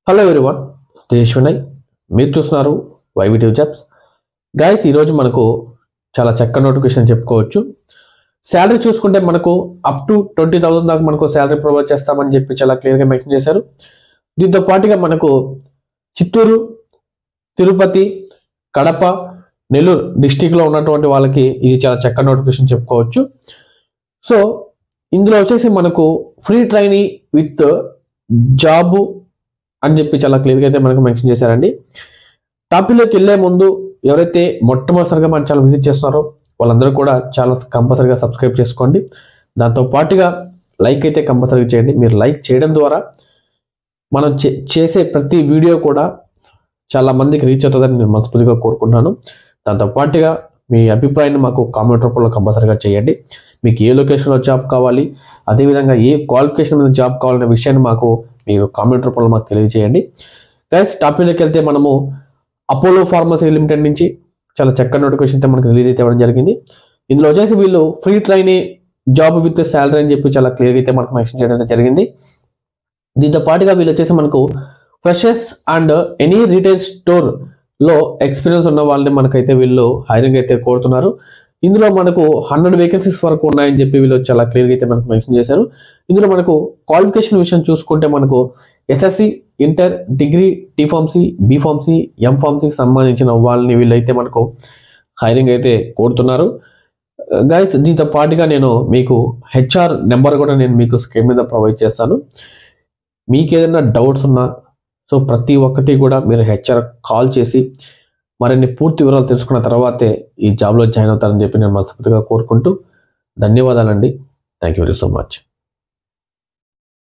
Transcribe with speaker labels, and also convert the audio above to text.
Speaker 1: Hello everyone, this Vinay. మీరు చూస్తున్నారు వైవిటివ్ jobs. Guys, ఈరోజు మనకు చాలా చక్కని నోటిఫికేషన్ చెప్పుకోవచ్చు. శాలరీ చూసుకుంటే మనకు అప్ టు 20,000 దాకా మనకు శాలరీ ప్రొవైడ్ చేస్తామని చెప్పి చాలా క్లియర్గా మెన్షన్ చేశారు. దీంతో పాటుగా మనకు చిత్తూరు, తిరుపతి, కడప, నెల్లూరు డిస్టిక్లో ఉన్నటువంటి వాళ్ళకి ఇది చాలా చక్కని నోటిఫికేషన్ చెప్పుకోవచ్చు. సో ఇందులో వచ్చేసి మనకు ఫ్రీ ట్రైనింగ్ విత్ జాబ్ అని చెప్పి చాలా క్లియర్గా అయితే మనకు మెన్షన్ చేశారండి. టాపిక్లోకి వెళ్ళే ముందు ఎవరైతే మొట్టమొదటిసారిగా మన ఛానల్ విజిట్ చేస్తున్నారో వాళ్ళందరూ కూడా ఛానల్ కంపల్సరీగా సబ్స్క్రైబ్ చేసుకోండి. దాంతో పాటుగా లైక్ అయితే కంపల్సరీగా చేయండి. మీరు లైక్ చేయడం ద్వారా మనం చేసే ప్రతి వీడియో కూడా చాలా మందికి రీచ్ అవుతుందని నేను మనస్ఫూర్తిగా కోరుకుంటున్నాను. దాంతో పాటుగా మీ అభిప్రాయాన్ని మాకు కామెంట్ రూపంలో కంపల్సరీగా చేయండి. మీకు ఏ లొకేషన్లో జాబ్ కావాలి, అదేవిధంగా ఏ క్వాలిఫికేషన్ మీద జాబ్ కావాలనే విషయాన్ని మాకు మీరు కామెంట్ రూపంలో మాకు తెలియజేయండి. గైస్, టాపిక్లోకి వెళ్తే మనము అపోలో ఫార్మసీ లిమిటెడ్ నుంచి చాలా చక్కని నోటిఫికేషన్ అయితే మనకు రిలీజ్ అయితే ఇవ్వడం జరిగింది. ఇందులో వచ్చేసి వీళ్ళు free training job with salary అని చెప్పి చాలా క్లియర్గా అయితే మనకు మెన్షన్ చేయడం జరిగింది. దీంతో పాటుగా వీళ్ళు వచ్చేసి మనకు freshers and any retail store లో ఎక్స్పీరియన్స్ ఉన్న వాళ్ళని మనకైతే వీళ్ళు హైరింగ్ అయితే కోరుతున్నారు. ఇందులో మనకు 100 వేకెన్సీస్ వరకు ఉన్నాయని చెప్పి వీళ్ళు చాలా క్లియర్గా అయితే మనకు మెన్షన్ చేశారు. ఇందులో మనకు క్వాలిఫికేషన్ విషయం చూసుకుంటే మనకు SSC, inter, degree, T pharmacy, B pharmacy, M ఫార్మసీకి సంబంధించిన వాళ్ళని వీళ్ళైతే మనకు హైరింగ్ అయితే కోరుతున్నారు. గైస్, దీంతో పాటుగా నేను మీకు హెచ్ఆర్ నెంబర్ కూడా నేను మీకు స్క్రీన్ మీద ప్రొవైడ్ చేస్తాను. మీకు ఏదైనా డౌట్స్ ఉన్నా సో ప్రతి ఒక్కటి కూడా మీరు హెచ్ఆర్ కాల్ చేసి మరిన్ని పూర్తి వివరాలు తెలుసుకున్న తర్వాతే ఈ జాబ్లో జాయిన్ అవుతారని చెప్పి నేను మనస్ఫూర్తిగా కోరుకుంటూ ధన్యవాదాలండి. Thank you very so much.